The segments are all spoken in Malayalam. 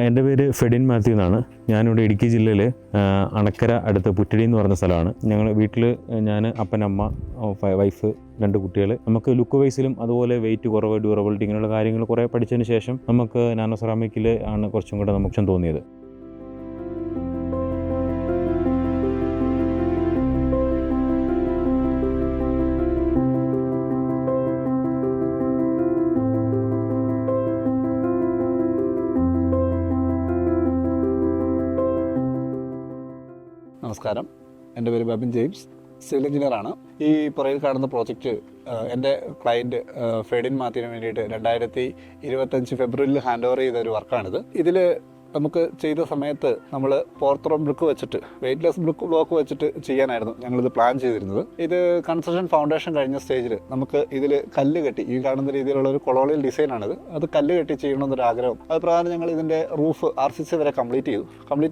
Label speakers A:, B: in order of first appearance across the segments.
A: എൻ്റെ പേര് ഫെഡിൻ മാത്യു എന്നാണ്. ഞാനിവിടെ ഇടുക്കി ജില്ലയിൽ അണക്കര അടുത്ത് പുറ്റടി എന്ന് പറഞ്ഞ സ്ഥലമാണ്. ഞങ്ങൾ വീട്ടിൽ ഞാൻ, അപ്പൻ, അമ്മ, വൈഫ്, 2 കുട്ടികൾ. നമുക്ക് ലുക്ക് വൈസിലും അതുപോലെ വെയിറ്റ് കുറവ്, ഡ്യൂറബിലിറ്റി ഇങ്ങനെയുള്ള കാര്യങ്ങൾ കുറേ പഠിച്ചതിന് ശേഷം നമുക്ക് നാനോ സെറാമിക്കിൽ ആണ് കുറച്ചും കൂടെ നമുക്ക് തോന്നിയത്.
B: നമസ്കാരം, എൻ്റെ പേര് ബബിൻ ജെയിംസ്, സിവിൽ എഞ്ചിനീയറാണ്. ഈ പുറകിൽ കാണുന്ന പ്രോജക്റ്റ് എൻ്റെ ക്ലയൻറ്റ് ഫെഡിൻ മാത്യുവിന് വേണ്ടിയിട്ട് 2025 ഫെബ്രുവരിയിൽ ഹാൻഡ് ഓവർ ചെയ്ത ഒരു വർക്കാണിത്. ഇതിൽ നമുക്ക് ചെയ്ത സമയത്ത് നമ്മൾ പോർത്രോ ബ്രിക്ക് വെച്ചിട്ട്, വെയ്റ്റ്ലെസ് ബ്ലോക്ക് വെച്ചിട്ട് ചെയ്യാനായിരുന്നു ഞങ്ങളിത് പ്ലാൻ ചെയ്തിരുന്നത്. ഇത് കൺസ്ട്രക്ഷൻ ഫൗണ്ടേഷൻ കഴിഞ്ഞ സ്റ്റേജിൽ നമുക്ക് ഇതിൽ കല്ല് കെട്ടി, ഈ കാണുന്ന രീതിയിലുള്ള ഒരു കൊളോണിയൽ ഡിസൈനാണിത്, അത് കല്ല് കെട്ടി ചെയ്യണമെന്നൊരു ആഗ്രഹം. അത് പ്രകാരം ഞങ്ങൾ ഇതിൻ്റെ റൂഫ് RCC വരെ കംപ്ലീറ്റ്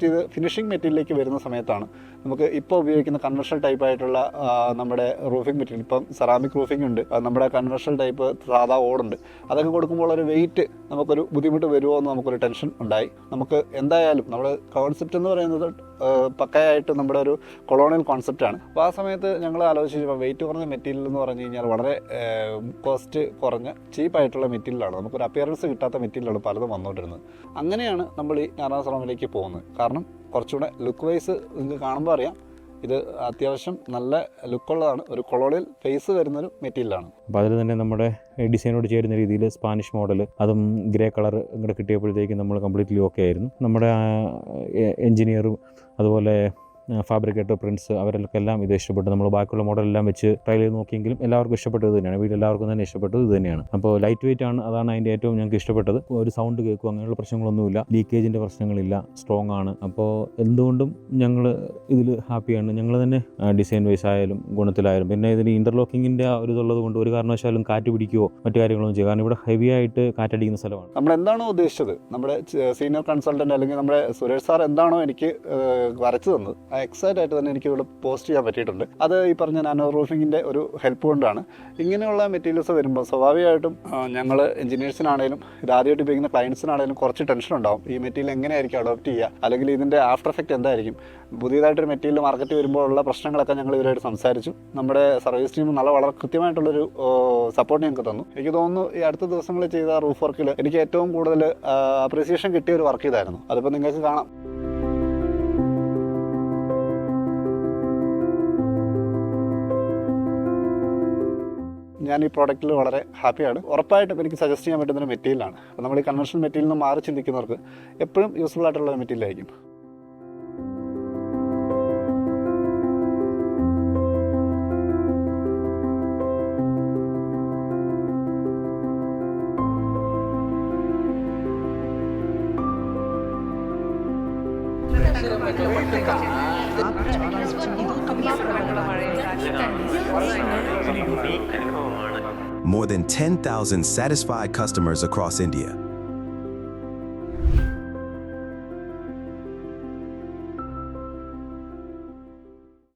B: ചെയ്ത് ഫിനിഷിംഗ് മെറ്റീരിയലിലേക്ക് വരുന്ന സമയത്താണ് നമുക്ക് ഇപ്പോൾ ഉപയോഗിക്കുന്ന കൺവെൻഷണൽ ടൈപ്പ് ആയിട്ടുള്ള നമ്മുടെ റൂഫിംഗ് മെറ്റീരിയൽ, ഇപ്പം സെറാമിക് റൂഫിംഗ് ഉണ്ട്, നമ്മുടെ കൺവെൻഷണൽ ടൈപ്പ് സാധാ ഓടുണ്ട്, അതൊക്കെ കൊടുക്കുമ്പോൾ ഒരു വെയിറ്റ് നമുക്കൊരു ബുദ്ധിമുട്ട് വരുമോ എന്ന് നമുക്കൊരു ടെൻഷൻ ഉണ്ടായി. നമുക്ക് എന്തായാലും നമ്മുടെ കോൺസെപ്റ്റ് എന്ന് പറയുന്നത് പക്കയായിട്ട് നമ്മുടെ ഒരു കൊളോണിയൽ കോൺസെപ്റ്റാണ്. അപ്പോൾ ആ സമയത്ത് ഞങ്ങൾ ആലോചിച്ചപ്പോൾ വെയിറ്റ് കുറഞ്ഞ മെറ്റീരിയൽ എന്ന് പറഞ്ഞു കഴിഞ്ഞാൽ വളരെ കോസ്റ്റ് കുറഞ്ഞ ചീപ്പായിട്ടുള്ള മെറ്റീരിയലാണ്, നമുക്കൊരു അപ്പിയറൻസ് കിട്ടാത്ത മെറ്റീരിയലാണ് പലതും വന്നുകൊണ്ടിരുന്നത്. അങ്ങനെയാണ് നമ്മൾ ഈ നാനോ സെറാമിക്കിലേക്ക് പോകുന്നത്. കാരണം കുറച്ചുകൂടെ ലുക്ക് വൈസ് നിങ്ങൾക്ക് കാണുമ്പോൾ അറിയാം, ഇത് അത്യാവശ്യം നല്ല ലുക്കുള്ളതാണ്, ഒരു കൊളോണിയൽ ഫേസ് വരുന്നൊരു മെറ്റീരിയലാണ്.
A: അപ്പോൾ അതിൽ തന്നെ നമ്മുടെ ഡിസൈനോട് ചേരുന്ന രീതിയിൽ സ്പാനിഷ് മോഡൽ, അതും ഗ്രേ കളർ ഇങ്ങോട്ട് കിട്ടിയപ്പോഴത്തേക്കും നമ്മൾ കംപ്ലീറ്റ്ലി ഓക്കെ ആയിരുന്നു. നമ്മുടെ എൻജിനീയറും അതുപോലെ ഫാബ്രിക്കേറ്റർ, പ്രിൻസ്, അവരെല്ലാം ഇത് ഇഷ്ടപ്പെട്ടു. നമ്മൾ ബാക്കിയുള്ള മോഡലെല്ലാം വെച്ച് ട്രയൽ ചെയ്ത് നോക്കിയെങ്കിലും എല്ലാവർക്കും ഇഷ്ടപ്പെട്ടത് തന്നെയാണ്, വീട്ടിലെല്ലാവർക്കും തന്നെ ഇഷ്ടപ്പെട്ടത് ഇത് തന്നെയാണ്. അപ്പോൾ ലൈറ്റ് വെയിറ്റ് ആണ്, അതാണ് അതിൻ്റെ ഏറ്റവും ഞങ്ങൾക്ക് ഇഷ്ടപ്പെട്ടത്. ഒരു സൗണ്ട് കേൾക്കും, അങ്ങനെയുള്ള പ്രശ്നങ്ങളൊന്നുമില്ല, ലീക്കേജിൻ്റെ പ്രശ്നങ്ങളില്ല, സ്ട്രോങ് ആണ്. അപ്പോൾ എന്തുകൊണ്ടും ഞങ്ങൾ ഇതിൽ ഹാപ്പിയാണ്. ഞങ്ങൾ തന്നെ ഡിസൈൻ വൈസ് ആയാലും ഗുണത്തിലായാലും, പിന്നെ ഇതിന് ഇൻ്റർലോക്കിങ്ങിൻ്റെ ഒരു ഇതുള്ളത് കൊണ്ട് ഒരു കാരണവശാലും കാറ്റ് പിടിക്കുകയോ മറ്റു കാര്യങ്ങളൊന്നും ചെയ്യുക, കാരണം ഇവിടെ ഹെവി ആയിട്ട് കാറ്റടിക്കുന്ന സ്ഥലമാണ്.
B: നമ്മൾ എന്താണോ ഉദ്ദേശിച്ചത്, നമ്മുടെ സീനിയർ കൺസൾട്ടൻ്റ് അല്ലെങ്കിൽ നമ്മുടെ സുരേഷ് സാർ എന്താണോ എനിക്ക് വരച്ചു തന്നത്, എക്സാക്റ്റ് ആയിട്ട് തന്നെ എനിക്ക് ഇവിടെ പോസ്റ്റ് ചെയ്യാൻ പറ്റിയിട്ടുണ്ട്. അത് ഈ പറഞ്ഞ നാനോ റൂഫിങ്ങിൻ്റെ ഒരു ഹെൽപ്പ് കൊണ്ടാണ്. ഇങ്ങനെയുള്ള മെറ്റീരിയൽസ് വരുമ്പോൾ സ്വാഭാവികമായിട്ടും ഞങ്ങൾ എഞ്ചിനീയേഴ്സിനാണെങ്കിലും ഇത് ആദ്യമായിട്ട് ഉപയോഗിക്കുന്ന ക്ലയൻസിനാണെങ്കിലും കുറച്ച് ടെൻഷൻ ഉണ്ടാവും. ഈ മെറ്റീരിയൽ എങ്ങനെയായിരിക്കും അഡോപ്റ്റ് ചെയ്യുക, അല്ലെങ്കിൽ ഇതിൻ്റെ ആഫ്റ്റർ എഫക്റ്റ് എന്തായിരിക്കും. പുതിയതായിട്ടൊരു മെറ്റീരിയൽ മാർക്കറ്റ് വരുമ്പോഴുള്ള പ്രശ്നങ്ങളൊക്കെ ഞങ്ങൾ ഇവരായിട്ട് സംസാരിച്ചു. നമ്മുടെ സർവീസ് ടീം വളരെ കൃത്യമായിട്ടുള്ളൊരു സപ്പോർട്ട് ഞങ്ങൾക്ക് തന്നു. എനിക്ക് തോന്നുന്നു ഈ അടുത്ത ദിവസങ്ങളിൽ ചെയ്ത റൂഫ് വർക്കിൽ എനിക്ക് ഏറ്റവും കൂടുതൽ അപ്രീസിയേഷൻ കിട്ടിയ ഒരു വർക്ക് ഇതായിരുന്നു. അതിപ്പോൾ നിങ്ങൾക്ക് കാണാം. ഞാൻ ഈ പ്രോഡക്റ്റിൽ വളരെ ഹാപ്പിയാണ്. ഉറപ്പായിട്ടും എനിക്ക് സജസ്റ്റ് ചെയ്യാൻ പറ്റുന്ന ഒരു മെറ്റീരിയലാണ്. അപ്പോൾ നമ്മൾ ഈ കൺവെൻഷണൽ മെറ്റീരിയലിൽ നിന്ന് മാറി ചിന്തിക്കുന്നവർക്ക് എപ്പോഴും യൂസ്ഫുൾ ആയിട്ടുള്ള മെറ്റീരിയലായിരിക്കും.
C: More than 10,000 satisfied customers across India.